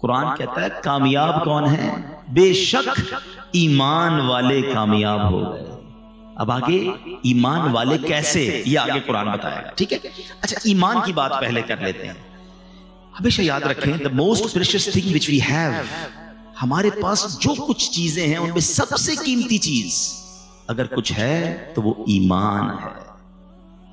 قرآن کہتا ہے کامیاب کون ہے؟ بے شک ایمان والے کامیاب ہو گئے۔ اب آگے ایمان والے کیسے، یہ آگے قرآن بتائے گا، ٹھیک ہے؟ اچھا ایمان کی بات پہلے کر لیتے ہیں۔ ہمیشہ یاد رکھیں the most precious thing which we have، ہمارے پاس جو کچھ چیزیں ہیں ان میں سب سے قیمتی چیز اگر کچھ ہے تو وہ ایمان ہے۔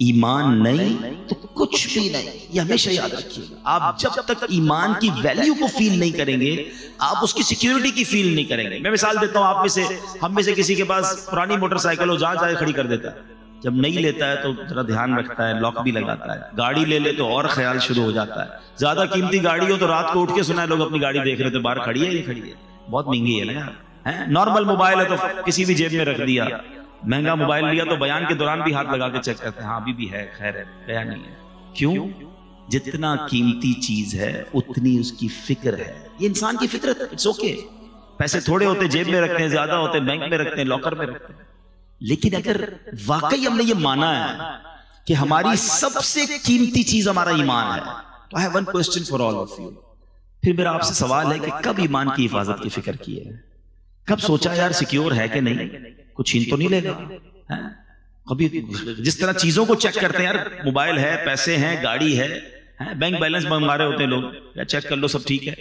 ایمان نہیں تو کچھ بھی نہیں، یہ ہمیشہ یاد رکھیے۔ آپ جب تک ایمان کی ویلیو کو فیل نہیں کریں گے آپ اس کی سیکیورٹی کی فیل نہیں کریں گے۔ میں مثال دیتا ہوں، آپ میں سے ہم میں سے کسی کے پاس پرانی موٹر سائیکل ہو، جہاں چاہے کھڑی کر دیتا ہے، جب نہیں لیتا ہے تو ذرا دھیان رکھتا ہے، لاک بھی لگاتا ہے۔ گاڑی لے لے تو اور خیال شروع ہو جاتا ہے۔ زیادہ قیمتی گاڑی ہو تو رات کو اٹھ کے سنا ہے لوگ اپنی گاڑی دیکھ رہے تھے باہر کھڑی ہے یہ کھڑی ہے، بہت مہنگی ہے نا یار۔ نارمل موبائل ہے تو کسی بھی جیب میں رکھ دیا، مہنگا موبائل لیا تو بیان کے دوران بھی ہاتھ لگا کے چیک کرتے ہیں، ہاں ابھی بھی ہے، خیر ہے، گیا نہیں ہے۔ کیوں؟ جتنا قیمتی چیز ہے اتنی اس کی فکر ہے۔ یہ انسان کی فطرت ہے، اٹس اوکے۔ پیسے تھوڑے ہوتے جیب میں رکھتے ہیں، زیادہ ہوتے بینک میں رکھتے ہیں، لاکر میں رکھتے ہیں۔ لیکن اگر واقعی ہم نے یہ مانا ہے کہ ہماری سب سے قیمتی چیز ہمارا ایمان ہے، تو I have one question for all of you۔ پھر میرا آپ سے سوال ہے کہ کب ایمان کی حفاظت کی فکر کی ہے؟ کب سوچا یار سیکیور ہے کہ نہیں، کچھ چھین تو نہیں لے گا؟ کبھی جس طرح چیزوں کو چیک کرتے ہیں، یار موبائل ہے، پیسے ہیں، گاڑی ہے، بینک بیلنس منگوا رہے ہوتے ہیں لوگ، یا چیک کر لو سب ٹھیک ہے۔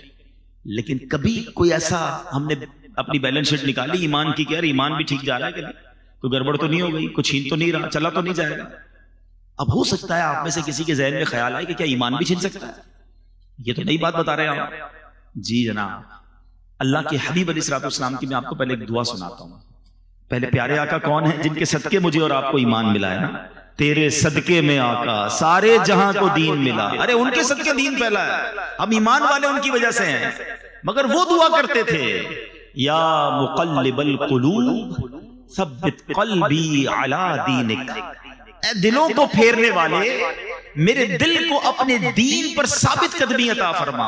لیکن کبھی کوئی ایسا ہم نے اپنی بیلنس شیٹ نکالی ایمان کی کہ یار ایمان بھی ٹھیک جا رہا ہے کہ نہیں، کوئی گڑبڑ تو نہیں ہو گئی، کچھ چھین تو نہیں رہا، چلا تو نہیں جائے گا؟ اب ہو سکتا ہے آپ میں سے کسی کے ذہن میں خیال آئے کہ کیا ایمان بھی چھین سکتا ہے؟ یہ تو نئی بات بتا رہے ہیں آپ۔ جی جناب، اللہ کے حبیب علیہ الصلوۃ والسلام کی میں آپ کو پہلے ایک دعا سناتا ہوں۔ پہلے پیارے آقا کون ہیں؟ جن کے صدقے مجھے اور آپ کو ایمان ملا ہے نا۔ تیرے صدقے میں آقا سارے جہاں کو دین ملا۔ ارے ان کے صدقے دین پھیلا ہے، ہم ایمان والے ان کی وجہ سے ہیں۔ مگر وہ دعا کرتے تھے، یا مقلب القلوب ثبت قلبی علی دینک، اے دلوں کو پھیرنے والے میرے دل کو اپنے دین پر ثابت قدمی عطا فرما۔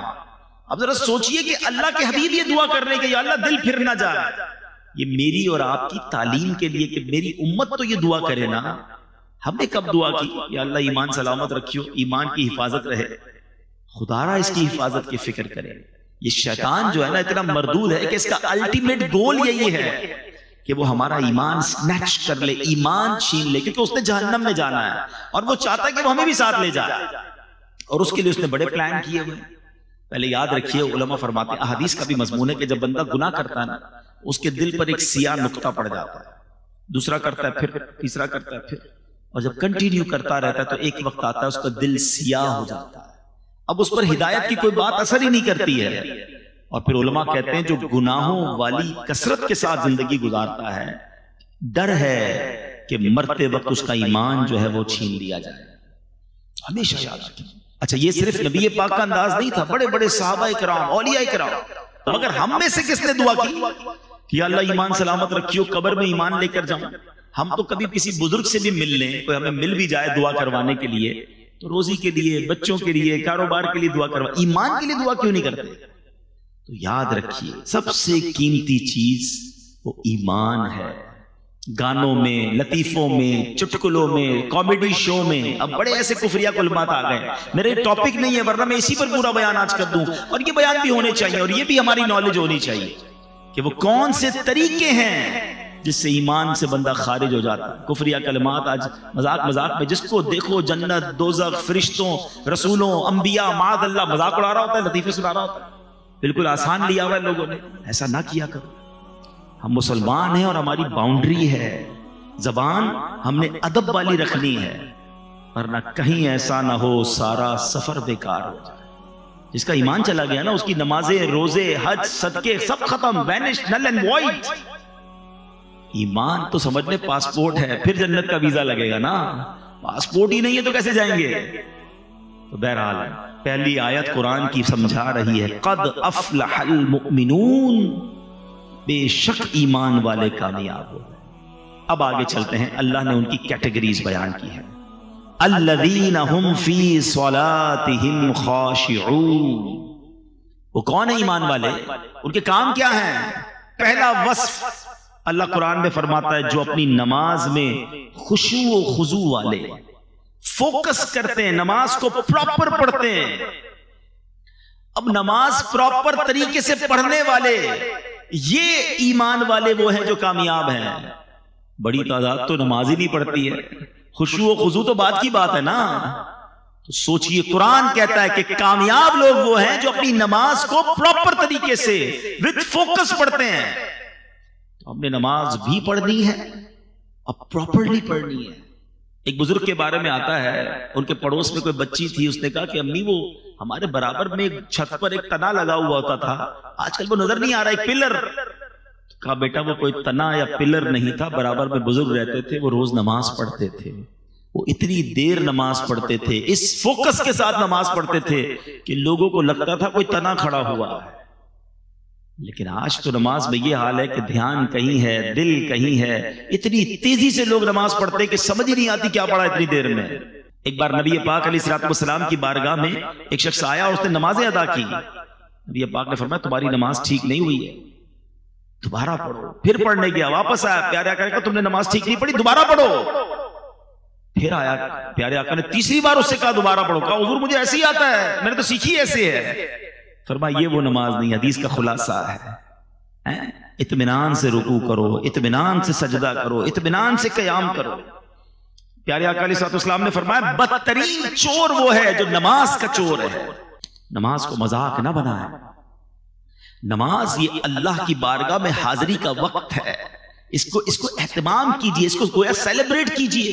اب ذرا سوچئے کہ اللہ کے حبیب یہ دعا کر رہے ہیں کہ یا اللہ دل پھر نہ جائے۔ یہ میری اور آپ کی تعلیم کے لیے کہ میری امت تو یہ دعا کرے نا۔ ہم نے کب دعا کی یا اللہ ایمان سلامت رکھیو، ایمان کی حفاظت رہے، خدا را اس کی حفاظت کی فکر کرے۔ یہ شیطان جو ہے نا اتنا مردود ہے کہ اس کا الٹیمیٹ گول یہی ہے کہ وہ ہمارا ایمان سنیچ کر لے، ایمان چھین لے، کیونکہ اس نے جہنم میں جانا ہے اور وہ چاہتا ہے کہ وہ ہمیں بھی ساتھ لے جائے، اور اس کے لیے اس نے بڑے پلان کیے ہوئے۔ پہلے یاد رکھیے، علماء فرماتے ہیں، احادیث کا بھی مضمون ہے کہ جب بندہ گناہ کرتا ہے نا اس کے دل پر ایک سیاہ نقطہ پڑ جاتا ہے، دوسرا کرتا ہے، پھر تیسرا کرتا ہے، پھر، اور جب کنٹینیو کرتا رہتا ہے تو ایک وقت آتا ہے اس کا دل سیاہ ہو جاتا ہے، اب اس پر ہدایت کی کوئی بات اثر ہی نہیں کرتی ہے۔ اور پھر علماء کہتے ہیں جو گناہوں والی کثرت کے ساتھ زندگی گزارتا ہے، ڈر ہے کہ مرتے وقت اس کا ایمان جو ہے وہ چھین لیا جائے۔ ہمیشہ یاد رکھیں۔ اچھا یہ صرف نبی پاک کا انداز نہیں تھا، بڑے بڑے صحابہ کرام، اولیاء کرام۔ مگر ہم میں سے کس نے دعا کی کہ اللہ ایمان سلامت رکھیو، قبر میں ایمان لے کر جاؤں؟ ہم تو کبھی کسی بزرگ سے بھی مل لیں، کوئی ہمیں مل بھی جائے دعا کروانے کے لیے تو روزی کے لیے، بچوں کے لیے، کاروبار کے لیے دعا کروا، ایمان کے لیے دعا کیوں نہیں کرتے؟ تو یاد رکھیے سب سے قیمتی چیز وہ ایمان ہے۔ گانوں میں، لطیفوں میں، چٹکلوں میں، کامیڈی شو میں اب بڑے ایسے کفریہ کلمات آ گئے۔ میرے ٹاپک نہیں ہے ورنہ میں اسی پر پورا بیان آج کر دوں، اور یہ بیان بھی ہونے چاہیے، اور یہ بھی ہماری نالج ہونی چاہیے کہ وہ کون سے طریقے ہیں جس سے ایمان سے بندہ خارج ہو جاتا ہے۔ کفریہ کلمات آج مذاق مذاق میں جس کو دیکھو جنت، دوزخ، فرشتوں، رسولوں، انبیاء، معاذ اللہ، مذاق اڑا رہا ہوتا ہے، لطیفے سنا رہا ہوتا ہے۔ بالکل آسان لیا ہوا ہے لوگوں نے، ایسا نہ کیا کرو۔ ہم مسلمان ہیں اور ہماری باؤنڈری ہے، زبان ہم نے ادب والی رکھنی ہے، ورنہ کہیں ایسا نہ ہو سارا سفر بیکار ہو جائے۔ جس کا ایمان چلا گیا نا اس کی نمازیں، روزے، حج، صدقے سب ختم، وینش، نل اینڈ وائڈ۔ ایمان تو سمجھ لیں پاسپورٹ ہے، پھر جنت کا ویزا لگے گا نا، پاسپورٹ ہی نہیں ہے تو کیسے جائیں گے؟ تو بہرحال پہلی آیت قرآن کی سمجھا رہی ہے، قد افلح المؤمنون، بے شک ایمان والے کامیاب ہو۔ اب آگے چلتے ہیں، اللہ نے ان کی کیٹیگریز بیان کی ہیں۔ الذین هم فی صلاتهم خاشعون، وہ کون ہیں ایمان والے؟ ان کے کام کیا ہیں؟ پہلا وصف اللہ قرآن میں فرماتا ہے جو اپنی نماز میں خشوع و خضوع والے، فوکس کرتے ہیں، نماز کو پراپر پڑھتے ہیں، اب نماز پراپر طریقے سے پڑھنے والے، یہ ایمان والے وہ ہیں جو کامیاب ہیں۔ بڑی تعداد تو نماز ہی نہیں پڑھتی ہے، خشوع و خضوع تو بات کی بات ہے نا۔ تو سوچئے، قرآن کہتا ہے کہ کامیاب لوگ وہ ہیں جو اپنی نماز کو پراپر طریقے سے وتھ فوکس پڑھتے ہیں۔ تو ہم نے نماز بھی پڑھنی ہے اور پراپرلی پڑھنی ہے۔ ایک بزرگ کے بارے میں آتا ہے، ان کے پڑوس میں کوئی بچی تھی، اس نے کہا کہ امی وہ ہمارے برابر میں چھت پر ایک تنا لگا ہوا ہوتا تھا، آج کل وہ نظر نہیں آ رہا، ایک پلر۔ کہا بیٹا وہ کوئی تنا یا پلر نہیں تھا، برابر میں بزرگ رہتے تھے، وہ روز نماز پڑھتے تھے، وہ اتنی دیر نماز پڑھتے تھے، اس فوکس کے ساتھ نماز پڑھتے تھے کہ لوگوں کو لگتا تھا کوئی تنا کھڑا ہوا ہے۔ لیکن آج تو نماز میں یہ حال ہے کہ دھیان کہیں ہے، دل کہیں ہے، اتنی تیزی سے لوگ نماز پڑھتے ہیں کہ سمجھ ہی نہیں آتی کیا پڑھا اتنی دیر میں۔ ایک بار نبی پاک علیہ الصلوۃ والسلام کی بارگاہ میں ایک شخص آیا اور اس نے نمازیں ادا کی۔ نبی پاک نے فرمایا تمہاری نماز ٹھیک نہیں ہوئی ہے، دوبارہ پڑھو۔ پھر پڑھنے گیا، واپس آیا، پیارے آقا نے کہا تم نے نماز ٹھیک نہیں پڑھی، دوبارہ پڑھو۔ پھر آیا پیارے آقا نے تیسری بار اس سے کہا دوبارہ پڑھو۔ کہا حضور مجھے ایسے ہی آتا ہے، میں نے تو سیکھی ایسے ہے۔ فرمایا یہ وہ نماز نہیں، حدیث کا خلاصہ ہے، اطمینان سے رکوع کرو، اطمینان سے سجدہ کرو، اطمینان سے قیام کرو۔ پیارے آقا علیہ الصلوۃ والسلام نے فرمایا بدترین چور وہ ہے جو نماز کا چور ہے۔ نماز کو مذاق نہ بنائے، نماز یہ اللہ کی بارگاہ میں حاضری کا وقت ہے، اس کو اہتمام کیجئے، اس کو گویا سیلیبریٹ کیجئے۔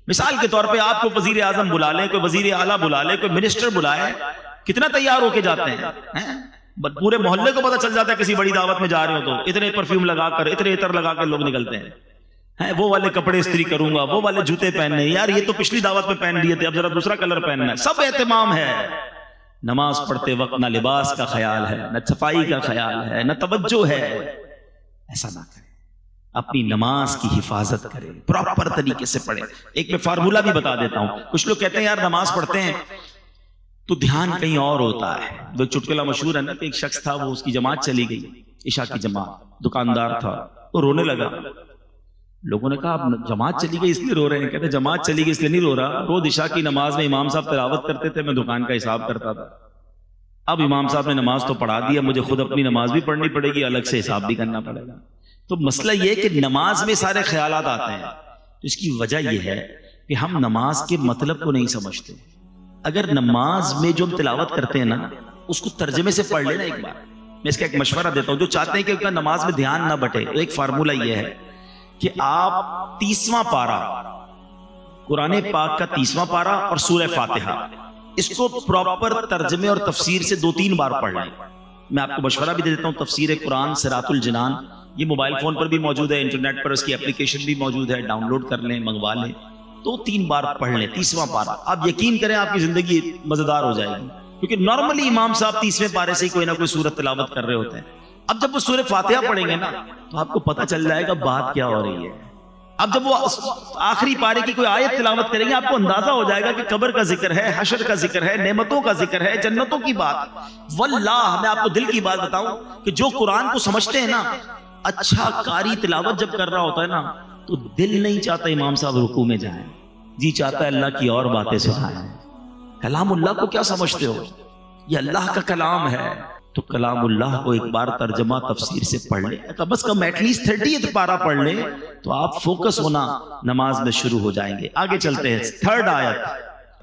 مثال کے طور پہ آپ کو وزیر اعظم بلا لیں، کوئی وزیر اعلیٰ بلا لیں، کوئی منسٹر بلائے، کتنا تیار ہو کے جاتے ہیں، پورے محلے کو پتہ چل جاتا ہے کسی بڑی دعوت میں جا رہے ہو تو اتنے پرفیوم لگا کر، اتنے عطر لگا کر لوگ نکلتے ہیں، وہ والے کپڑے استری کروں گا، وہ والے جوتے پہننے، یار یہ تو پچھلی دعوت میں پہن لیے تھے، اب ذرا دوسرا کلر پہننا ہے، سب اہتمام ہے۔ نماز پڑھتے وقت نہ لباس کا خیال ہے، نہ صفائی کا خیال ہے، نہ توجہ ہے۔ ایسا نہ کریں، اپنی نماز کی حفاظت کریں، پراپر طریقے سے پڑھیں۔ ایک میں فارمولہ بھی بتا دیتا ہوں، کچھ لوگ کہتے ہیں یار نماز پڑھتے ہیں تو دھیان کہیں اور ہوتا ہے۔ وہ چٹکلا مشہور ہے نا کہ ایک شخص تھا، وہ اس کی جماعت چلی گئی، عشاء کی جماعت، دکاندار تھا، وہ رونے لگا۔ لوگوں نے کہا اب جماعت چلی گئی اس لیے رو رہے ہیں؟ کہتے جماعت چلی گئی اس لیے نہیں رو رہا، روز عشاء کی نماز میں امام صاحب تلاوت کرتے تھے، میں دکان کا حساب کرتا تھا، اب امام صاحب نے نماز تو پڑھا دیا، مجھے خود اپنی نماز بھی پڑھنی پڑے گی، الگ سے حساب بھی کرنا پڑے گا۔ تو مسئلہ یہ ہے کہ نماز میں سارے خیالات آتے ہیں، تو اس کی وجہ یہ ہے کہ ہم نماز کے مطلب کو نہیں سمجھتے۔ اگر نماز میں جو ہم تلاوت کرتے ہیں نا، اس کو ترجمے سے پڑھ لینا ایک بار۔ میں اس کا ایک مشورہ دیتا ہوں، جو چاہتے ہیں کہ ان کا نماز میں دھیان نہ بٹے، تو ایک فارمولہ یہ ہے کہ آپ 30واں پارہ، قرآن پاک کا 30واں پارہ اور سورہ فاتحہ، اس کو پراپر ترجمے اور تفسیر سے 2-3 بار پڑھ لیں۔ میں آپ کو مشورہ بھی دے دیتا ہوں، تفسیر قرآن صراط الجنان، یہ موبائل فون پر بھی موجود ہے، انٹرنیٹ پر اس کی اپلیکیشن بھی موجود ہے، ڈاؤن لوڈ کر لیں، منگوا لیں، 2-3 بار پڑھ لیں 30واں پارہ۔ آپ یقین کریں آپ کی زندگی مزیدار ہو جائے گی، کیونکہ نارملی امام صاحب 30ویں پارے سے کوئی نہ کوئی سورت تلاوت کر رہے ہوتے ہیں۔ اب جب وہ سورہ فاتحہ پڑھیں گے نا تو آپ کو پتہ چل جائے گا بات کیا ہو رہی ہے۔ اب جب وہ آخری پارے کی کوئی آیت تلاوت کریں گے، آپ کو اندازہ ہو جائے گا کہ قبر کا ذکر ہے، حشر کا ذکر ہے، نعمتوں کا ذکر ہے، جنتوں کی بات۔ واللہ میں آپ کو دل کی بات بتاؤں کہ جو قرآن کو سمجھتے ہیں نا، اچھا قاری تلاوت جب کر رہا ہوتا ہے نا تو دل نہیں چاہتا امام صاحب رکوع میں جائیں، جی چاہتا ہے اللہ کی اور باتیں سنائیں۔ کلام اللہ کو کیا سمجھتے ہو؟ یہ اللہ کا کلام ہے، تو کلام اللہ کو ایک بار ترجمہ تفسیر سے پڑھ لیں، کم از کم ایٹ لیسٹ 30 پارہ پڑھ لیں، تو آپ فوکس ہونا نماز میں شروع ہو جائیں گے۔ آگے چلتے ہیں، 3rd آیت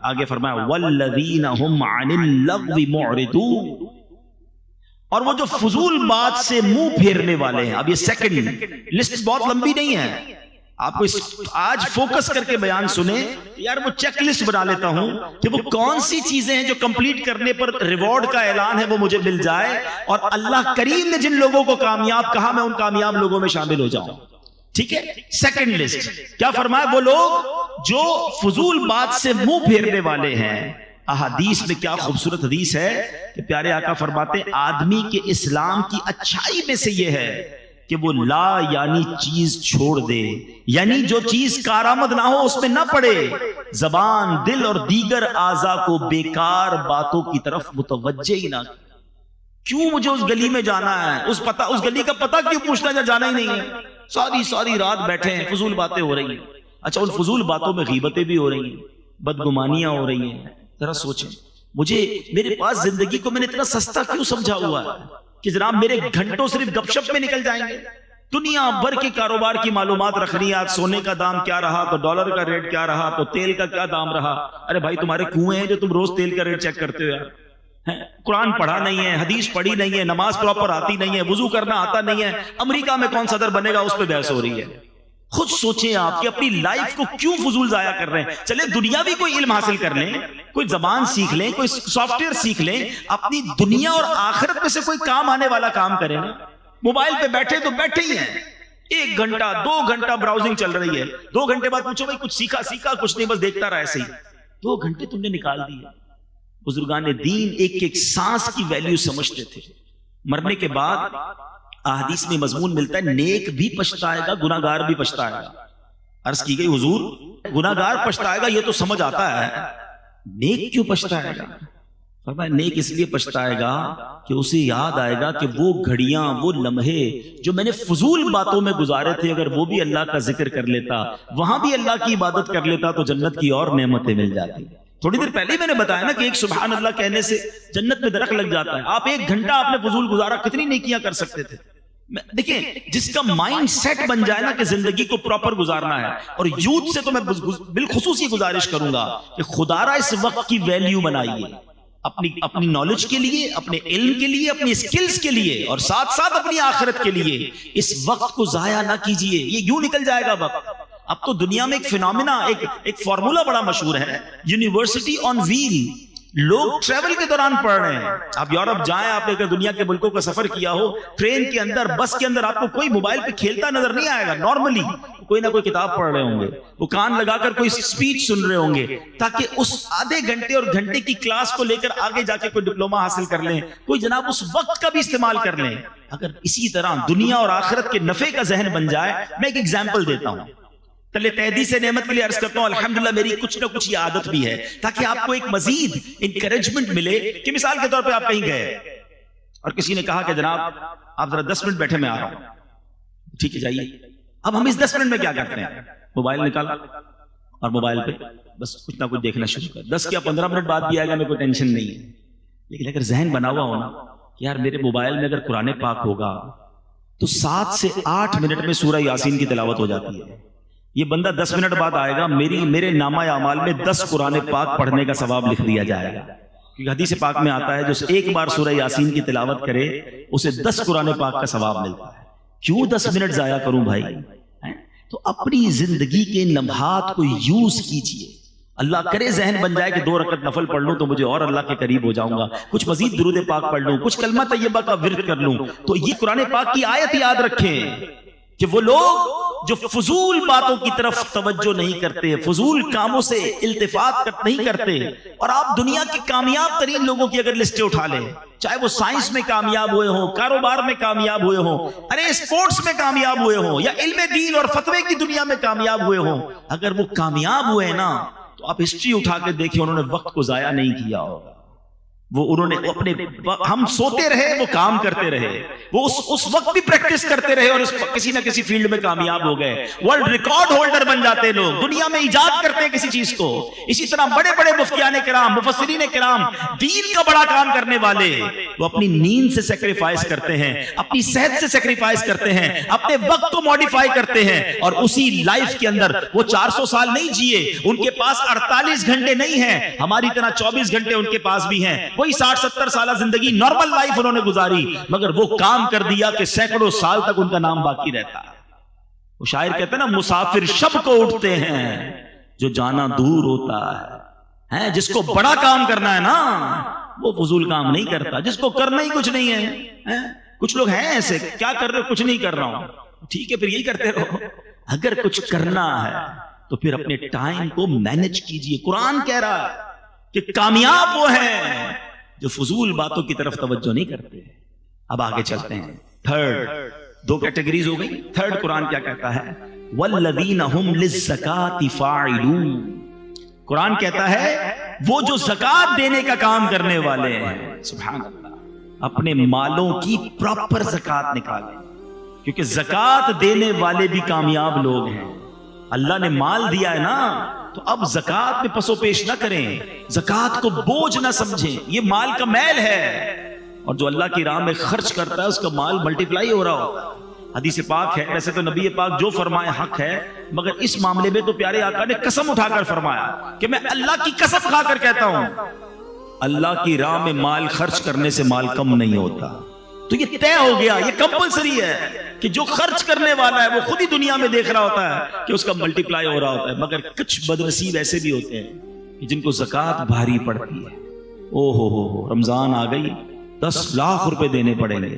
آگے فرمایا والذین هم عن اللغو معرضون، اور وہ جو فضول بات سے منہ پھیرنے والے ہیں۔ اب یہ سیکنڈ لسٹ بہت لمبی نہیں ہے، آپ کو آج فوکس کر کے بیان سنیں، یار وہ چیک لسٹ بنا لیتا ہوں کہ وہ کون سی چیزیں ہیں جو کمپلیٹ کرنے پر ریوارڈ کا اعلان ہے وہ مجھے مل جائے، اور اللہ کریم نے جن لوگوں کو کامیاب کہا میں ان کامیاب لوگوں میں شامل ہو جاؤں۔ ٹھیک ہے، سیکنڈ لسٹ کیا فرمایا؟ وہ لوگ جو فضول بات سے منہ پھیرنے والے ہیں۔ احادیث میں کیا خوبصورت حدیث ہے کہ پیارے آقا فرماتے ہیں آدمی کے اسلام کی اچھائی میں سے یہ ہے کہ وہ لا یعنی چیز چھوڑ دے، یعنی جو چیز کارآمد نہ ہو اس میں نہ پڑے، زبان، دل اور دیگر اعضاء کو بیکار باتوں کی طرف متوجہ ہی نہ۔ کیوں مجھے اس گلی میں جانا ہے؟ اس گلی کا پتہ کیوں پوچھنا ہے؟ جانا ہی نہیں ہے، ساری رات بیٹھے ہیں، فضول باتیں ہو رہی ہیں۔ اچھا ان فضول باتوں میں غیبتیں بھی ہو رہی ہیں، بدگمانیاں ہو رہی ہیں۔ ذرا سوچیں مجھے میرے پاس زندگی کو میں نے اتنا سستا کیوں سمجھا ہوا ہے کہ جناب میرے گھنٹوں صرف گپ شپ میں نکل جائیں گے. دنیا بھر کے کاروبار کی معلومات رکھنی ہے. آج سونے کا دام کیا رہا, تو ڈالر کا ریٹ کیا رہا, تو تیل کا کیا دام رہا. ارے بھائی تمہارے کنویں ہیں جو تم روز تیل کا ریٹ چیک کرتے ہو یار. قرآن پڑھا نہیں ہے, حدیث پڑھی نہیں ہے, نماز پراپر آتی نہیں ہے, وضو کرنا آتا نہیں ہے, امریکہ میں کون صدر بنے گا اس پہ بحث ہو رہی ہے. خود سوچیں آپ کہ اپنی لائف کو کیوں فضول ضائع کر رہے ہیں. چلے دنیا بھی کوئی علم حاصل کر لیں, کوئی زبان سیکھ لیں, کوئی سافٹ ویئر سیکھ لیں, اپنی دنیا اور آخرت میں سے کوئی کام آنے والا کام کریں. موبائل پہ بیٹھے تو بیٹھے ہی ہیں, 1 گھنٹہ 2 گھنٹہ براؤزنگ چل رہی ہے, 2 گھنٹے بعد پوچھو بھائی کچھ سیکھا کچھ نہیں, بس دیکھتا رہا ایسے ہی. 2 گھنٹے تم نے نکال دیے. بزرگان دین ایک ایک سانس کی ویلیو سمجھتے تھے. مرنے کے بعد احادیث میں مضمون ملتا ہے نیک بھی پچھتائے گا, گناہگار بھی پچھتائے گا. عرض کی گئی حضور گناہگار پچھتائے گا یہ تو سمجھ آتا ہے, نیک کیوں پچھتائے گا؟ فرمایا نیک اس لیے پچھتائے گا کہ اسے یاد آئے گا کہ وہ گھڑیاں, وہ لمحے جو میں نے فضول باتوں میں گزارے تھے, اگر وہ بھی اللہ کا ذکر کر لیتا, وہاں بھی اللہ کی عبادت کر لیتا تو جنت کی اور نعمتیں مل جاتی. تھوڑی دیر پہلے میں نے بتایا نا کہ ایک سبحان اللہ کہنے سے جنت میں درخت لگ جاتا ہے. آپ 1 گھنٹہ آپ نے فضول گزارا, کتنی نیکیاں کر سکتے تھے. دیکھیں جس کا مائنڈ سیٹ بن جائے نا کہ زندگی کو پراپر گزارنا ہے, اور یوتھ سے تو میں بالخصوص یہ گزارش کروں گا کہ خدارا اس وقت کی ویلیو بنائیے, اپنی نالج کے لیے, اپنے علم کے لیے, اپنی سکلز کے لیے, اور ساتھ ساتھ اپنی آخرت کے لیے. اس وقت کو ضائع نہ کیجئے, یہ یوں نکل جائے گا وقت. اب تو دنیا میں ایک فینومینا, ایک فارمولا بڑا مشہور ہے, یونیورسٹی آن ویل. لوگ ٹریول کے دوران پڑھ رہے ہیں. آپ یورپ جائیں, آپ نے اگر دنیا کے ملکوں کا سفر کیا ہو, ٹرین کے اندر, بس کے اندر, آپ کو کوئی موبائل پہ کھیلتا نظر نہیں آئے گا. نارملی کوئی نہ کوئی کتاب پڑھ رہے ہوں گے, وہ کان لگا کر کوئی سپیچ سن رہے ہوں گے, تاکہ اس آدھے گھنٹے اور گھنٹے کی کلاس کو لے کر آگے جا کے کوئی ڈپلوما حاصل کر لیں, کوئی جناب اس وقت کا بھی استعمال کر لیں. اگر اسی طرح دنیا اور آخرت کے نفع کا ذہن بن جائے. میں ایک ایگزامپل دیتا ہوں, تلے تہدی سے نعمت کے لیے عرض کرتا ہوں الحمدللہ میری کچھ نہ کچھ یہ عادت بھی ہے, تاکہ آپ کو ایک مزید انکریجمنٹ ملے. کہ مثال کے طور پہ آپ کہیں گئے اور کسی نے کہا کہ جناب آپ ذرا 10 منٹ بیٹھے, میں آ رہا ہوں. ٹھیک ہے جائیے. اب ہم اس 10 منٹ میں کیا کرتے ہیں, موبائل نکالا اور موبائل پہ بس کچھ نہ کچھ دیکھنا شروع کر. 10 یا 15 منٹ بعد بھی آئے گا, میں کوئی ٹینشن نہیں ہے. لیکن اگر ذہن بنا ہوا ہونا کہ یار میرے موبائل میں اگر قرآن پاک ہوگا تو 7 سے 8 منٹ میں سورہ یاسین کی تلاوت ہو جاتی ہے. یہ بندہ 10 منٹ بعد آئے گا, میرے نامہ اعمال میں 10 قرآن پاک پڑھنے کا ثواب لکھ دیا جائے گا. کیونکہ حدیث پاک میں آتا ہے جو ایک بار سورہ یاسین کی تلاوت کرے اسے 10 قرآن پاک کا ثواب ملتا ہے. کیوں 10 منٹ ضائع کروں بھائی؟ تو اپنی زندگی کے لمحات کو یوز کیجئے. اللہ کرے ذہن بن جائے کہ 2 رکعت نفل پڑھ لوں تو مجھے اور اللہ کے قریب ہو جاؤں گا, کچھ مزید درود پاک پڑھ لوں, کچھ کلمہ طیبہ کا ورد کر لوں. تو یہ قرآن پاک کی آیت یاد رکھیں کہ وہ لوگ جو فضول باتوں کی طرف توجہ نہیں کرتے, فضول کاموں سے التفات نہیں کرتے. اور آپ دنیا کے کامیاب ترین لوگوں کی اگر لسٹیں اٹھا لیں, چاہے وہ سائنس میں کامیاب ہوئے ہوں, کاروبار میں کامیاب ہوئے ہوں, ارے اسپورٹس میں کامیاب ہوئے ہوں, یا علم دین اور فتوے کی دنیا میں کامیاب ہوئے ہوں, اگر وہ کامیاب ہوئے نا تو آپ ہسٹری اٹھا کے دیکھیں انہوں نے وقت کو ضائع نہیں کیا ہوگا. وہ انہوں نے اپنے, ہم سوتے رہے وہ کام کرتے رہے, وہ اس وقت بھی پریکٹس کرتے رہے اور کسی نہ کسی فیلڈ میں کامیاب ہو گئے. ورلڈ ریکارڈ ہولڈر بن جاتے لوگ, دنیا میں ایجاد کرتے ہیں کسی چیز کو. اسی طرح بڑے بڑے مفتیان کرام, مفسرین کرام, دین کا بڑا کام کرنے والے, وہ اپنی نیند سے سیکریفائس کرتے ہیں, اپنی صحت سے سیکریفائس کرتے ہیں, اپنے وقت کو ماڈیفائی کرتے ہیں, اور اسی لائف کے اندر وہ 400 سال نہیں جیے, ان کے پاس 48 گھنٹے نہیں ہیں, ہماری طرح 24 گھنٹے ان کے پاس بھی ہیں. کوئی 60-70 سالہ زندگی نارمل لائف انہوں نے گزاری, مگر وہ کام کر دیا کہ سینکڑوں سال تک ان کا نام باقی رہتا ہے. وہ شاعر کہتے ہیں نا, مسافر شب کو اٹھتے ہیں جو جانا دور ہوتا ہے. جس کو بڑا کام کرنا ہے نا وہ فضول کام نہیں کرتا, جس کو کرنا ہی کچھ نہیں ہے. کچھ لوگ ہیں ایسے, کیا کر رہے, کچھ نہیں کر رہا ہوں, ٹھیک ہے پھر یہی کرتے رہو. اگر کچھ کرنا ہے تو پھر اپنے ٹائم کو مینج کیجئے. قرآن کہہ رہا ہے کہ کامیاب وہ ہیں جو فضول باتوں کی طرف توجہ نہیں کرتے. اب آگے چلتے ہیں. تھرڈ, 2 کیٹیگریز ہو گئی. تھرڈ قرآن کیا کہتا ہے, والذین هم للزکاۃ فاعلون. قرآن کہتا ہے وہ جو زکات دینے کا کام کرنے والے ہیں, سبحان اللہ, اپنے مالوں کی پراپر زکات نکالیں, کیونکہ زکات دینے والے بھی کامیاب لوگ ہیں. اللہ نے مال دیا ہے نا تو اب زکات میں پسو پیش نہ کریں، زکات کو بوجھ نہ سمجھیں، یہ مال کا میل ہے، اور جو اللہ کی راہ میں خرچ کرتا ہے اس کا مال ملٹیپلائی ہو رہا ہوتا ہے۔ حدیث پاک ہے، ویسے تو نبی پاک جو فرمائے حق ہے، مگر اس معاملے میں تو پیارے آقا نے قسم اٹھا کر فرمایا کہ میں اللہ کی قسم کھا کر کہتا ہوں، اللہ کی راہ میں مال خرچ کرنے سے مال کم نہیں ہوتا۔ تو یہ طے ہو گیا، یہ کمپلسری ہے کہ جو خرچ کرنے والا ہے وہ خود ہی دنیا میں دیکھ رہا ہوتا ہے کہ اس کا ملٹیپلائی ہو رہا ہوتا ہے۔ مگر کچھ بدنصیب ایسے بھی ہوتے ہیں کہ جن کو زکوٰۃ بھاری پڑتی ہے، او ہو رمضان آ گئی، 10 لاکھ روپے دینے پڑیں گے۔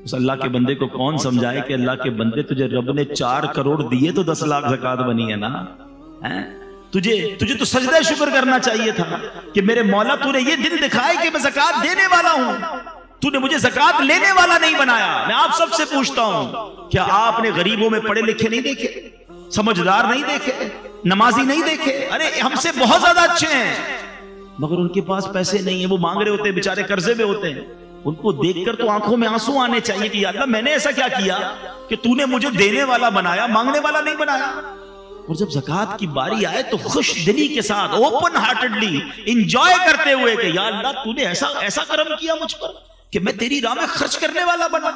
اس اللہ کے بندے کو کون سمجھائے کہ اللہ کے بندے تجھے رب نے 4 کروڑ دیے تو 10 لاکھ زکوٰۃ بنی ہے نا؟ تجھے تو سجدہ شکر کرنا چاہیے تھا کہ میرے مولا تو نے یہ دن دکھائے کہ میں زکوٰۃ دینے والا ہوں، تو نے مجھے زکوٰۃ لینے والا نہیں بنایا۔ میں آپ سب سے پوچھتا ہوں، کیا آپ نے غریبوں میں پڑھے لکھے نہیں دیکھے، سمجھدار نہیں دیکھے، نمازی نہیں دیکھے؟ ارے ہم سے بہت زیادہ اچھے ہیں، مگر ان کے پاس پیسے نہیں ہیں، وہ مانگ رہے ہوتے ہیں، بیچارے قرضے میں ہوتے ہیں۔ ان کو دیکھ کر تو آنکھوں میں آنسو آنے چاہیے کہ یا اللہ میں نے ایسا کیا کیا کہ تو نے مجھے دینے والا بنایا، مانگنے والا نہیں بنایا۔ اور جب زکوٰۃ کی باری آئے تو خوش دلی کے ساتھ، اوپن ہارٹڈلی انجوائے کرتے ہوئے کہ یا اللہ تو نے ایسا کرم کیا مجھ پر کہ میں تیری راہ میں خرچ کرنے والا بنا۔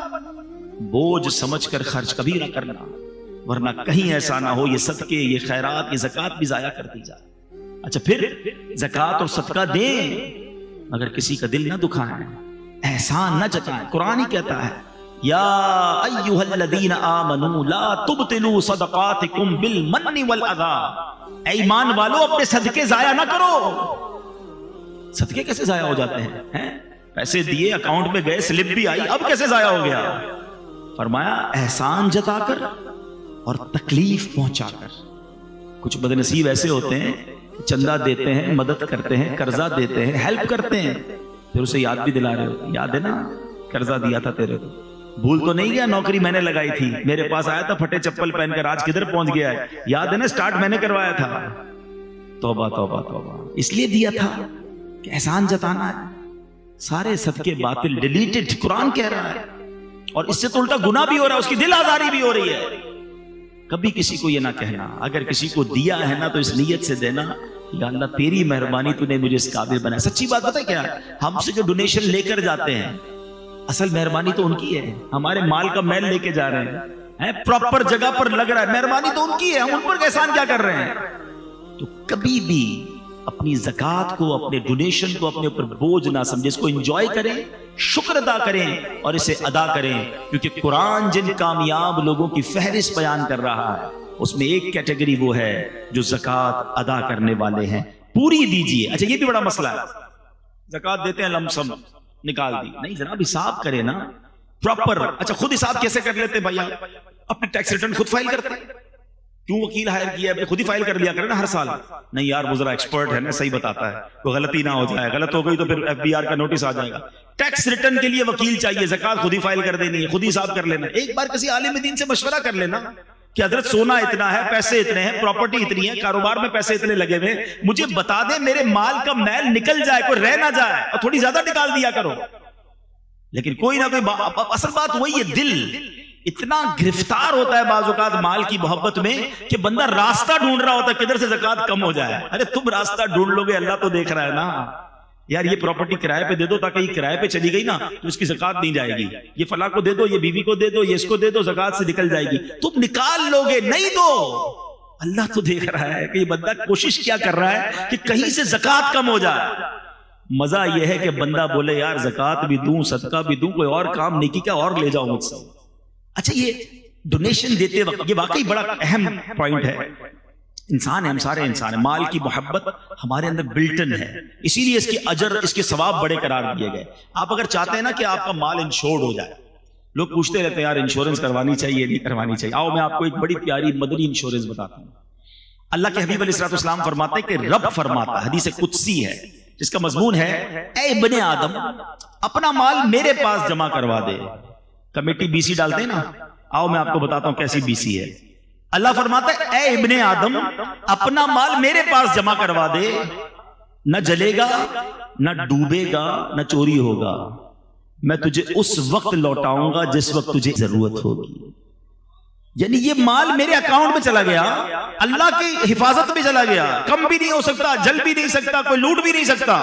بوجھ سمجھ کر خرچ کبھی نہ کرنا، ورنہ کہیں ایسا نہ ہو یہ صدقے، یہ خیرات، یہ زکوٰۃ بھی ضائع کر دی جائے۔ اچھا پھر زکوٰۃ اور صدقہ دیں مگر کسی کا دل نہ دکھائیں، احسان نہ جتائیں۔ قرآن ہی کہتا ہے یا ایھا الذین آمنوا لا تبطلوا صدقاتکم بالمن والاذی، اے ایمان والو اپنے صدقے ضائع نہ کرو۔ صدقے کیسے ضائع ہو جاتے ہیں؟ پیسے دیے، اکاؤنٹ میں گئے، سلپ بھی آئی، اب کیسے ضائع ہو گیا؟ فرمایا احسان جتا کر اور تکلیف پہنچا کر۔ کچھ بدنصیب ایسے ہوتے ہیں چندہ دیتے ہیں، مدد کرتے ہیں، قرضہ دیتے ہیں، ہیلپ کرتے ہیں، پھر اسے یاد بھی دلا رہے ہو، یاد ہے نا قرضہ دیا تھا تیرے کو، بھول تو نہیں گیا نوکری میں نے لگائی تھی، میرے پاس آیا تھا پھٹے چپل پہن کر، آج کدھر پہنچ گیا ہے، یاد ہے نا سٹارٹ میں نے کروایا تھا۔ توبہ توبہ توبہ، اس لیے دیا تھا کہ احسان جتانا ہے۔ سارے صدقے باطل، ڈیلیٹڈ، قرآن کہہ رہا ہے، اور اس سے تو الٹا گناہ بھی ہو رہا ہے، اس کی دل آزاری بھی ہو رہی ہے۔ کبھی کسی کو یہ نہ کہنا، اگر کسی کو دیا ہے نا تو اس نیت سے دینا یا اللہ تیری مہربانی تو نے مجھے اس قابل بنایا۔ سچی بات پتہ ہے کیا، ہم سے جو ڈونیشن لے کر جاتے ہیں اصل مہربانی تو ان کی ہے، ہمارے مال کا میل لے کے جا رہے ہیں، پراپر جگہ پر لگ رہا ہے، مہربانی تو ان کی ہے، ہم ان پر احسان کیا کر رہے ہیں؟ تو کبھی بھی اپنی زکوٰۃ کو، اپنے ڈونیشن کو اپنے اوپر بوجھ نہ سمجھے، اس کو انجوائے کریں، شکر ادا کریں اور اسے ادا کریں، کیونکہ قرآن جن کامیاب لوگوں کی فہرست بیان کر رہا ہے اس میں ایک کیٹیگری وہ ہے جو زکوٰۃ ادا کرنے والے ہیں۔ پوری دیجئے۔ اچھا یہ بھی بڑا مسئلہ ہے، زکوٰۃ دیتے ہیں لم سم نکال دی، نہیں جناب حساب کرے نا پراپر۔ اچھا خود حساب کیسے کر لیتے بھائی؟ اپنے ٹیکس ریٹرن خود فائل کرتے ہیں، کیوں وکیل ہائر کیا ہے؟ خود ہی فائل کر لیا کرے نا ہر سال۔ نہیں یار وہ ذرا ایکسپرٹ ہے نا، صحیح بتاتا ہے، کوئی غلطی نہ ہو جائے، غلط ہو گئی تو پھر FBR کا نوٹس آ جائے گا۔ ٹیکس ریٹرن کے لیے وکیل چاہیے، زکوٰۃ خود ہی فائل کر دینی ہے، خود ہی حساب کر لینا۔ ایک بار کسی عالم دین سے مشورہ کر لینا کہ حضرت سونا اتنا ہے، پیسے اتنے ہیں، پراپرٹی اتنی ہے، کاروبار میں پیسے اتنے لگے ہوئے، مجھے بتا دیں میرے مال کا میل نکل جائے، کوئی رہ نہ جائے، اور تھوڑی زیادہ نکال دیا کرو۔ لیکن کوئی نہ کوئی اصل بات وہی ہے، دل اتنا گرفتار ہوتا ہے بعض اوقات مال کی محبت میں کہ بندہ راستہ ڈھونڈ رہا ہوتا ہے کدھر سے زکوٰۃ کم ہو جائے۔ ارے تم راستہ ڈھونڈ لو گے، اللہ تو دیکھ رہا ہے نا۔ یار یہ پراپرٹی کرائے پہ دے دو تاکہ یہ کرائے پہ چلی گئی نا تو اس کی زکوٰۃ نہیں جائے گی، یہ فلاں کو دے دو، یہ بیوی کو دے دو، یہ اس کو دے دو، زکوٰۃ سے نکل جائے گی۔ تم نکال لو گے، نہیں دو، اللہ تو دیکھ رہا ہے کہ یہ بندہ کوشش کیا کر رہا ہے کہ کہیں سے زکوٰۃ کم ہو جائے۔ مزہ یہ ہے کہ بندہ بولے یار زکوٰۃ بھی دوں، صدقہ بھی دوں، کوئی اور کام نیکی کا اور لے جاؤ مجھ سے۔ اچھا یہ ڈونیشن دیتے وقت یہ واقعی بڑا اہم پوائنٹ ہے۔ انسان ہے، ہم سارے انسان ہیں، مال کی محبت ہمارے اندر بلٹن ہے، اسی لیے اس کے اجر، اس کے ثواب بڑے قرار دیے گئے۔ آپ اگر چاہتے ہیں نا کہ آپ کا مال انشورڈ ہو جائے، لوگ پوچھتے رہتے ہیں یار انشورنس کروانی چاہیے نہیں کروانی چاہیے، آؤ میں آپ کو ایک بڑی پیاری مدنی انشورنس بتاتا ہوں۔ اللہ کے حبیب علیہ السلام فرماتے ہیں کہ رب فرماتا، حدیث قدسی ہے جس کا مضمون ہے اے ابن آدم اپنا مال میرے پاس جمع کروا دے۔ کمیٹی BC ڈالتے ہیں نا، آؤ میں آپ کو بتاتا ہوں کیسی BC ہے۔ اللہ فرماتا ہے اے ابن آدم اپنا مال میرے پاس جمع کروا دے، نہ جلے گا، نہ ڈوبے گا، نہ چوری ہوگا، میں تجھے اس وقت لوٹاؤں گا جس وقت تجھے ضرورت ہوگی۔ یعنی یہ مال میرے اکاؤنٹ میں چلا گیا، اللہ کی حفاظت میں چلا گیا، کم بھی نہیں ہو سکتا، جل بھی نہیں سکتا، کوئی لوٹ بھی نہیں سکتا.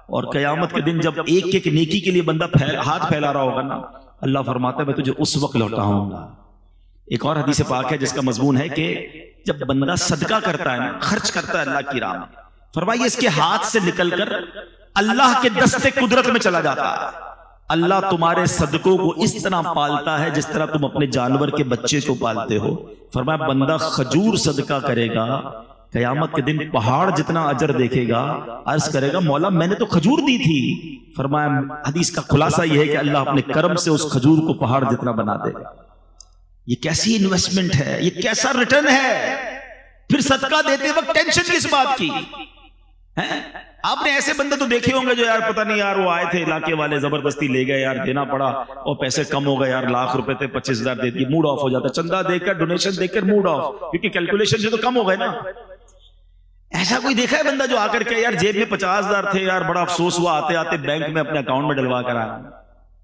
اور قیامت کے دن جب ایک ایک نیکی کے لیے بندہ ہاتھ پھیلا رہا ہوگا نا، اللہ فرماتا ہے میں تجھے اس وقت لوٹاؤں گا. ایک اور حدیث پاک ہے جس کا مضمون ہے کہ جب بندہ صدقہ کرتا ہے نا، خرچ کرتا ہے اللہ کی راہ میں، فرمائیے اس کے ہاتھ سے نکل کر اللہ کے دستے قدرت میں چلا جاتا ہے. اللہ تمہارے صدقوں کو اس طرح پالتا ہے جس طرح تم اپنے جانور کے بچے کو پالتے ہو. فرمایا بندہ کھجور صدقہ کرے گا، قیامت کے دن پہاڑ جتنا اجر دیکھے گا، عرض کرے گا مولا میں نے تو کھجور دی تھی. فرمایا حدیث کا خلاصہ یہ ہے کہ اللہ اپنے کرم سے اس کھجور کو پہاڑ جتنا بنا دے گا. یہ کیسی انویسٹمنٹ ہے، یہ کیسا ریٹرن ہے. پھر صدقہ دیتے وقت ٹینشن کس بات کی ہے؟ آپ نے ایسے بندے تو دیکھے ہوں گے جو یار پتہ نہیں یار وہ آئے تھے علاقے والے زبردستی لے گئے یار دینا پڑا اور پیسے کم ہو گئے یار، لاکھ روپے تھے 25,000 دے دیے، موڈ آف ہو جاتا، چندہ دے کر ڈونیشن دے کر موڈ آف، کیونکہ کیلکولیشن سے تو کم ہو گئے نا. ایسا کوئی دیکھا ہے بندہ جو آ کر کے یار جیب میں 50,000 تھے یار بڑا افسوس ہوا، آتے آتے بینک میں اپنے اکاؤنٹ میں ڈلوا کر آیا.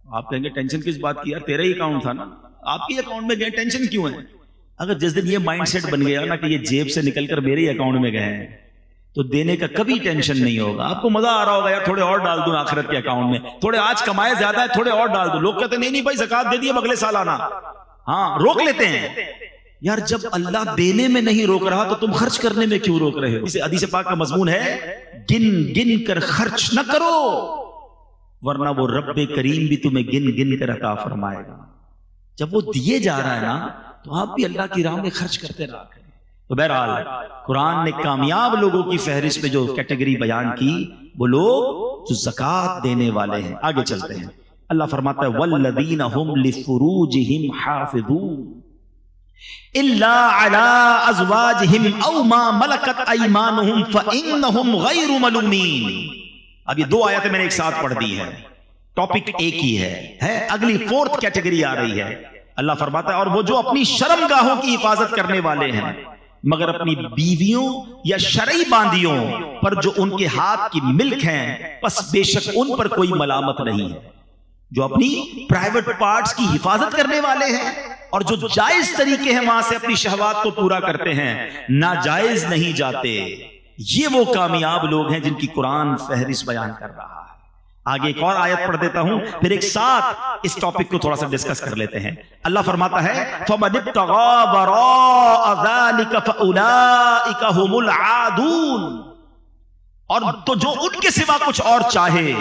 آپ کہیں گے ٹینشن کس بات کی یار، تیرا ہی اکاؤنٹ تھا نا، آپ کے اکاؤنٹ میں گئے، ٹینشن کیوں ہے؟ اگر جس دن یہ مائنڈ سیٹ بن گیا نا کہ یہ جیب سے نکل کر میرے ہی اکاؤنٹ میں گئے ہیں تو دینے کا کبھی ٹینشن نہیں ہوگا. آپ کو مزہ آ رہا ہوگا یار تھوڑے اور ڈال دوں آخرت کے اکاؤنٹ میں، تھوڑے آج کمائے زیادہ ہے تھوڑے اور ڈال دوں. لوگ کہتے ہیں نہیں بھائی زکات دے دیے اگلے سال آنا، ہاں روک لیتے ہیں. یار جب اللہ دینے میں نہیں روک رہا تو تم خرچ کرنے میں کیوں روک رہے ہو؟ اسے حدیث پاک کا مضمون ہے گن گن کر خرچ نہ کرو ورنہ وہ رب کریم بھی تمہیں گن گن کر عطا فرمائے گا. جب وہ دیے جا رہا ہے نا تو آپ بھی اللہ کی راہ میں خرچ کرتے رہا کریں. تو بہرحال قرآن نے کامیاب لوگوں کی فہرست میں جو کیٹیگری بیان کی وہ لوگ جو زکات دینے والے ہیں. آگے چلتے ہیں. اللہ فرماتا ہے والذین هم لفروجہم حافظون الا علی ازواجہم او ما ملکت ایمانہم فانہم غیر ملومین. اب یہ دو آیتیں میں نے ایک ساتھ پڑھ دی ہیں، ٹاپک ایک ہی ہے. اگلی فورتھ کیٹیگری آ رہی ہے. اللہ فرماتا ہے اور وہ جو اپنی شرم گاہوں کی حفاظت کرنے والے ہیں مگر اپنی بیویوں یا شرعی باندیوں پر جو ان کے ہاتھ کی ملک ہیں پس بے شک ان پر کوئی ملامت نہیں ہے. جو اپنی پرائیویٹ پارٹس کی حفاظت کرنے والے ہیں اور جو جائز طریقے ہیں وہاں سے اپنی شہوات کو پورا کرتے ہیں، ناجائز نہیں جاتے، یہ وہ کامیاب لوگ ہیں جن کی قرآن فہرست بیان کر رہا ہے. آگے ایک اور آیت پڑھ دیتا ہوں پھر ایک ساتھ اس ٹاپک کو تھوڑا سا ڈسکس کر لیتے ہیں. اللہ فرماتا ہے فَمَنِ ابْتَغَىٰ وَرَاءَ ذَلِكَ فَأُولَٰئِكَ هُمُ الْعَادُونَ. اور تو جو ان کے سوا کچھ اور چاہے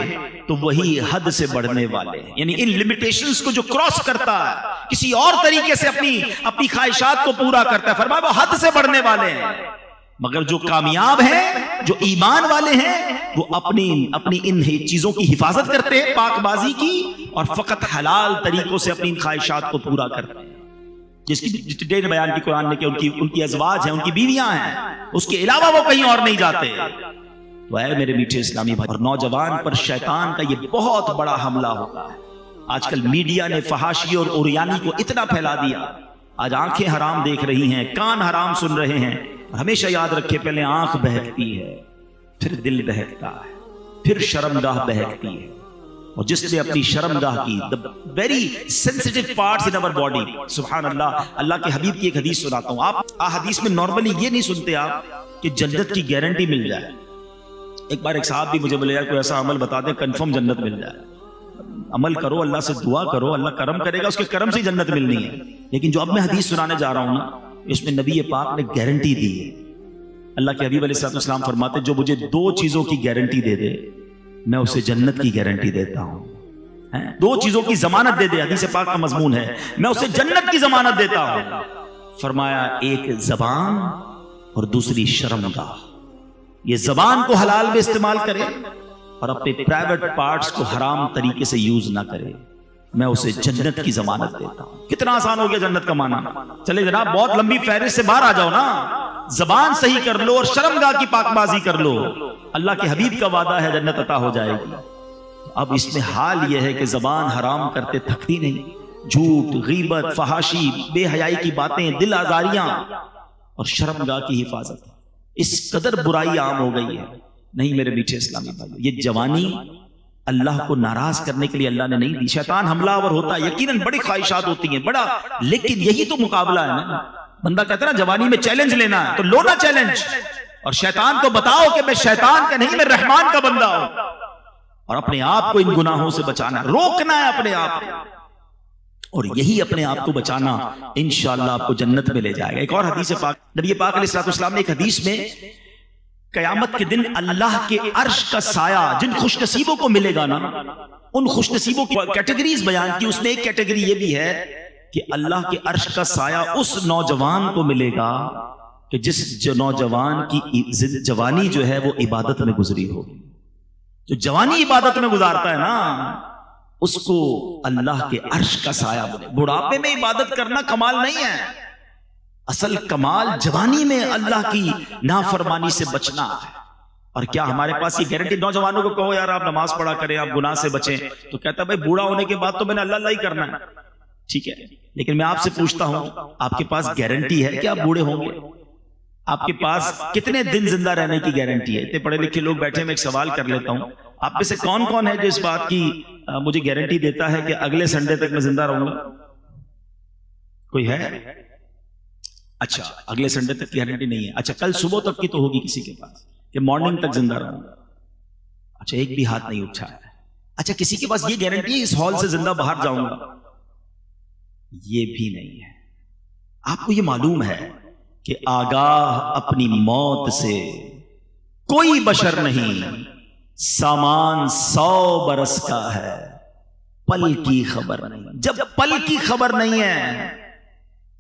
تو وہی حد سے بڑھنے والے ہیں، یعنی ان لمیٹیشنز کو جو کراس کرتا ہے کسی اور طریقے سے اپنی خواہشات کو پورا کرتا ہے، فرمایا وہ حد سے بڑھنے والے ہیں. مگر جو کامیاب ہیں، جو ایمان والے ہیں، وہ اپنی ان چیزوں کی حفاظت کرتے ہیں، پاک بازی کی، اور فقط حلال طریقوں سے اپنی ان خواہشات کو پورا کرتے ہیں. جس کی ڈیٹیل بیان کی قرآن نے کہ ان کی ازواج ہیں، ان کی بیویاں ہیں، اس کے علاوہ وہ کہیں اور نہیں جاتے. تو اے میرے میٹھے اسلامی بھائی، اور نوجوان پر شیطان کا یہ بہت بڑا حملہ ہوتا ہے. آج کل میڈیا نے فحاشی اور اوریانی کو اتنا پھیلا دیا، آج آنکھیں حرام دیکھ رہی ہیں، کان حرام سن رہے ہیں. ہمیشہ یاد رکھے پہلے آنکھ بہکتی ہے، پھر دل بہکتا ہے، پھر شرمگاہ بہکتی ہے. اور جس نے اپنی شرمگاہ کی the very sensitive parts in our body، سبحان اللہ. اللہ کے حبیب کی ایک حدیث سناتا ہوں. آپ حدیث میں نارملی یہ نہیں سنتے آپ کہ جنت کی گارنٹی مل جائے. ایک بار ایک صاحب بھی مجھے بولے یار کوئی ایسا عمل بتا دے کنفرم جنت مل جائے. عمل کرو، اللہ سے دعا کرو، اللہ کرم کرے گا، اس کے کرم سے جنت ملنی ہے. لیکن جو اب میں حدیث سنانے جا رہا ہوں نا اس میں نبی پاک نے گارنٹی دی ہے. اللہ کے حبیب علیہ السلام فرماتے جو مجھے دو چیزوں کی گارنٹی دے دے میں اسے جنت کی گارنٹی دیتا ہوں. دو چیزوں کی ضمانت دے دے، حدیث پاک کا مضمون ہے، میں اسے جنت کی ضمانت دیتا ہوں. فرمایا ایک زبان اور دوسری شرمگاہ. یہ زبان کو حلال میں استعمال کرے اور اپنے پرائیویٹ پارٹس کو حرام طریقے سے یوز نہ کرے، میں اسے جنت کی ضمانت دیتا ہوں. کتنا آسان ہو گیا جنت کا معنی. چلے جناب بہت لمبی فہرست سے باہر آ جاؤ نا. زبان صحیح کر لو اور شرمگاہ کی پاک بازی کر لو، اللہ کے حبیب کا وعدہ ہے جنت عطا ہو جائے گی. اب اس میں حال یہ ہے کہ زبان حرام کرتے تھکتی نہیں. جھوٹ، غیبت، فحاشی، بے حیائی کی باتیں، دل آزاریاں اور شرمگاہ کی حفاظت اس قدر برائی عام ہو گئی ہے. نہیں میرے میٹھے اسلامی بھائی، یہ جوانی اللہ کو ناراض کرنے کے لیے اللہ نے نہیں دی. شیطان حملہ آور ہوتا ہے, یقیناً بڑی خواہشات ہوتی ہیں بڑا, لیکن یہی تو مقابلہ ہے نا. بندہ کہتا ہے نا جوانی میں چیلنج لینا ہے تو لو نا چیلنج, اور شیطان کو بتاؤ کہ میں شیطان کا نہیں, میں رحمان کا بندہ ہوں, اور اپنے آپ کو ان گناہوں سے بچانا, روکنا ہے اپنے آپ کو, اور یہی اپنے آپ کو بچانا انشاءاللہ آپ کو جنت میں لے جائے گا. ایک اور حدیث پاک, نبی پاک علیہ الصلوۃ والسلام نے ایک حدیث میں قیامت کے دن اللہ کے عرش کا سایہ جن خوش نصیبوں کو ملے گا نا, ان خوش نصیبوں کی کیٹیگریز بیان کی. اس میں ایک کیٹیگری یہ بھی ہے کہ اللہ کے عرش کا سایہ اس نوجوان کو ملے گا کہ جس نوجوان کی جوانی جو ہے وہ عبادت میں گزری ہو. جو جوانی عبادت میں گزارتا ہے نا اس کو اللہ کے عرش کا سایہ ملے. بڑھاپے میں عبادت کرنا کمال نہیں ہے, اصل کمال جوانی میں اللہ کی نافرمانی سے بچنا ہے. اور کیا ہمارے پاس یہ گارنٹی؟ نوجوانوں کو کہو یار آپ نماز پڑھا کریں, آپ گناہ سے بچیں, تو کہتا ہے بھائی بوڑھا ہونے کے بعد تو میں نے اللہ ہی کرنا ہے. ٹھیک ہے, لیکن میں آپ سے پوچھتا ہوں, آپ کے پاس گارنٹی ہے کہ آپ بوڑھے ہوں گے؟ آپ کے پاس کتنے دن زندہ رہنے کی گارنٹی ہے؟ اتنے پڑھے لکھے لوگ بیٹھے, میں ایک سوال کر لیتا ہوں, آپ میں سے کون کون ہے جو اس بات کی مجھے گارنٹی دیتا ہے کہ اگلے سنڈے تک میں زندہ رہوں گا؟ کوئی ہے؟ اچھا, اگلے سنڈے تک کی گارنٹی نہیں ہے. اچھا, کل صبح تک کی تو ہوگی کسی کے پاس کہ مارننگ تک زندہ رہوں گا. اچھا, ایک بھی ہاتھ نہیں اٹھا ہے. اچھا, کسی کے پاس یہ گارنٹی ہے اس ہال سے زندہ باہر جاؤں گا؟ یہ بھی نہیں ہے. آپ کو یہ معلوم ہے کہ آگاہ اپنی موت سے کوئی بشر نہیں, سامان 100 برس کا ہے, پل کی خبر نہیں. جب پل کی خبر نہیں ہے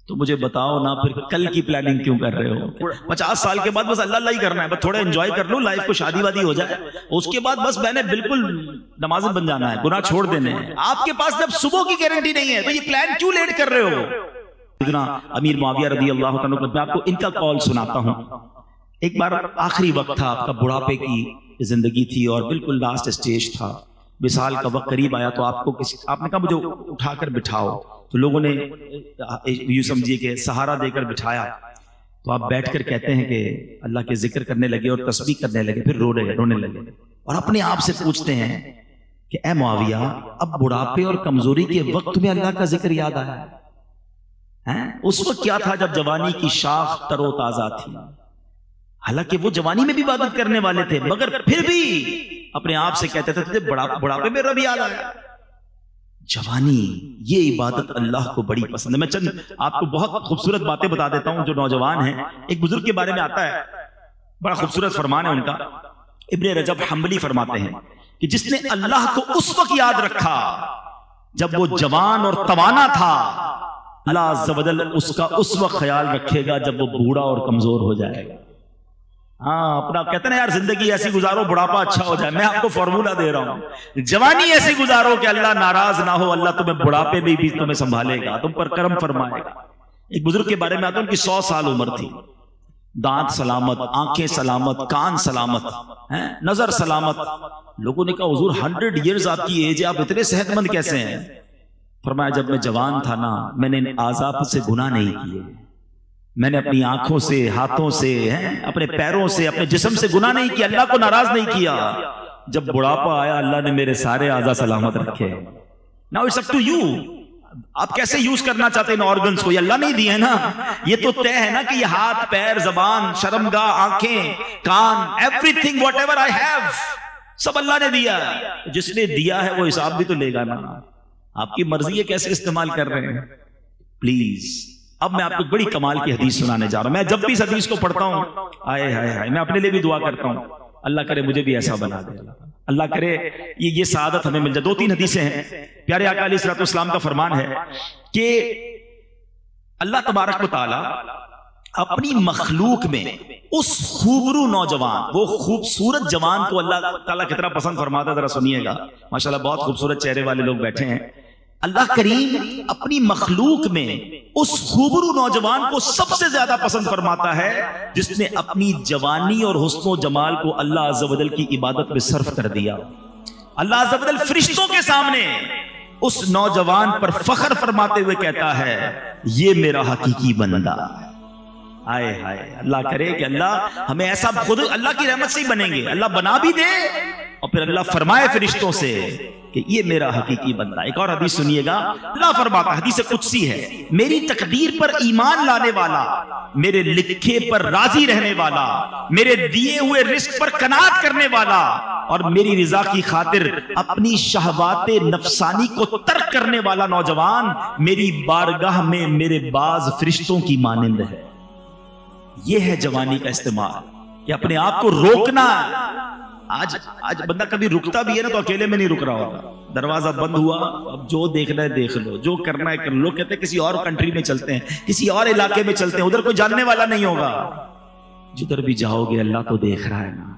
تو مجھے بتاؤ نا پھر کل کی پلاننگ کیوں کر رہے ہو؟ 50 سال کے بعد بس اللہ ہی کرنا ہے, بس تھوڑا انجوائے کر لو لائف کو, شادی وادی ہو جائے, اس کے بعد بس میں نے بالکل نمازی بن جانا ہے, گناہ چھوڑ دینے ہیں. آپ کے پاس جب صبح کی گارنٹی نہیں ہے تو یہ پلان کیوں لیٹ کر رہے ہو؟ امیر معاویہ رضی اللہ تعالیٰ عنہ, میں آپ کو ان کا قول سناتا ہوں. ایک بار آخری وقت تھا, آپ کا بڑھاپے کی زندگی تھی اور بالکل لاسٹ اسٹیج تھا, وصال کا وقت قریب آیا, تو آپ نے کہا مجھے اٹھا کر بٹھاؤ. تو لوگوں نے یوں سمجھیے کہ سہارا دے کر بٹھایا, تو آپ بیٹھ کر کہتے ہیں کہ اللہ کے ذکر کرنے لگے اور تسبیح کرنے لگے, پھر رونے لگے, اور اپنے آپ سے پوچھتے ہیں کہ اے معاویہ, اب بڑھاپے اور کمزوری کے وقت میں اللہ کا ذکر یاد آیا ہے؟ اس وقت کیا تھا جب جوانی کی شاخ تر و تازہ تھی. حالانکہ وہ جوانی میں بھی عبادت کرنے والے تھے, مگر پھر بھی اپنے آپ سے کہتے تھے بڑھاپے میں رب یاد آیا. جوانی, یہ عبادت اللہ کو بڑی پسند ہے. میں چند آپ کو بہت خوبصورت باتیں بتا دیتا ہوں جو نوجوان ہیں. ایک بزرگ کے بارے میں آتا ہے, بڑا خوبصورت فرمان ہے ان کا. ابن رجب حنبلی فرماتے ہیں کہ جس نے اللہ کو اس وقت یاد رکھا جب وہ جوان اور توانا تھا, اللہ عز و جل اس کا اس وقت خیال رکھے گا جب وہ بوڑھا اور کمزور ہو جائے گا. ہاں, اپنا کہتے ہیں یار زندگی ایسی گزارو بڑھاپا اچھا ہو جائے. میں آپ کو فارمولہ دے رہا ہوں, جوانی ایسی گزارو کہ اللہ ناراض نہ ہو, اللہ تمہیں بڑھاپے میں بھی تمہیں سنبھالے گا, تم پر کرم فرمائے گا. ایک بزرگ کے بارے میں آتا ہوں کہ 100 سال عمر تھی, دانت سلامت, آنکھیں سلامت, کان سلامت, نظر سلامت. لوگوں نے کہا حضور 100 ایئرز آپ کی ایج ہے, آپ اتنے صحت مند کیسے ہیں؟ فرمایا جب میں جوان تھا نا, میں نے اعضاء سے گناہ نہیں کیے, میں نے اپنی آنکھوں سے, ہاتھوں سے, اپنے پیروں سے, اپنے جسم سے گناہ نہیں کیا, اللہ کو ناراض نہیں کیا. جب بڑھاپا آیا اللہ نے میرے سارے اعضاء سلامت رکھے. Now it's up to you, آپ کیسے یوز کرنا چاہتے ہیں ان آرگنز کو, یہ اللہ نہیں دیے نا. یہ تو طے ہے نا کہ یہ ہاتھ, پیر, زبان, شرمگاہ, آنکھیں, کان, everything whatever I have سب اللہ نے دیا. جس نے دیا ہے وہ حساب بھی تو لے گا نا. آپ کی مرضی ہے کیسے استعمال کر رہے ہیں. پلیز, اب میں آپ کو بڑی کمال کی حدیث سنانے جا رہا ہوں. میں جب بھی اس حدیث کو پڑھتا ہوں آئے ہائے ہائے, میں اپنے لیے بھی دعا کرتا ہوں, اللہ کرے مجھے بھی ایسا بنا دے, اللہ کرے یہ سعادت ہمیں مل جائے. 2-3 حدیثیں ہیں. پیارے آقا علیہ الصلوۃ والسلام کا فرمان ہے کہ اللہ تبارک و تعالی اپنی مخلوق میں اس خوبرو نوجوان, وہ خوبصورت جوان کو اللہ تعالیٰ کتنا پسند فرماتا ہے, ذرا سنیے گا. ماشاءاللہ بہت خوبصورت چہرے والے لوگ بیٹھے ہیں. اللہ کریم اپنی مخلوق میں اس خوبرو نوجوان کو سب سے زیادہ پسند فرماتا ہے جس نے اپنی جوانی اور حسن و جمال کو اللہ عز و جل کی عبادت میں صرف کر دیا. اللہ عز و جل فرشتوں کے سامنے اس نوجوان پر فخر فرماتے ہوئے کہتا ہے یہ میرا حقیقی بندہ. آئے ہائے, اللہ کرے کہ اللہ ہمیں ایسا, خود اللہ کی رحمت سے ہی بنیں گے, اللہ بنا بھی دے اور پھر اللہ فرمائے فرشتوں سے کہ یہ میرا حقیقی بندہ. ایک اور حدیث سنیے گا, اللہ فرماتا ہے, حدیث قدسی ہے, میری تقدیر پر ایمان لانے والا, میرے لکھے پر راضی رہنے والا, میرے دیے ہوئے رزق پر قناعت کرنے والا اور میری رضا کی خاطر اپنی شہوات نفسانی کو ترک کرنے والا نوجوان میری بارگاہ میں میرے باز فرشتوں کی مانند ہے. یہ ہے جوانی کا استعمال, کہ اپنے آپ کو روکنا. آج بندہ کبھی رکتا بھی ہے نا تو اکیلے میں نہیں رک رہا ہوتا. دروازہ بند ہوا, اب جو دیکھنا ہے دیکھ لو, جو کرنا ہے کر لو. کہتے ہیں کسی اور کنٹری میں چلتے ہیں, کسی اور علاقے میں چلتے ہیں, ادھر کوئی جاننے والا نہیں ہوگا. جدھر بھی جاؤ گے اللہ تو دیکھ رہا ہے نا.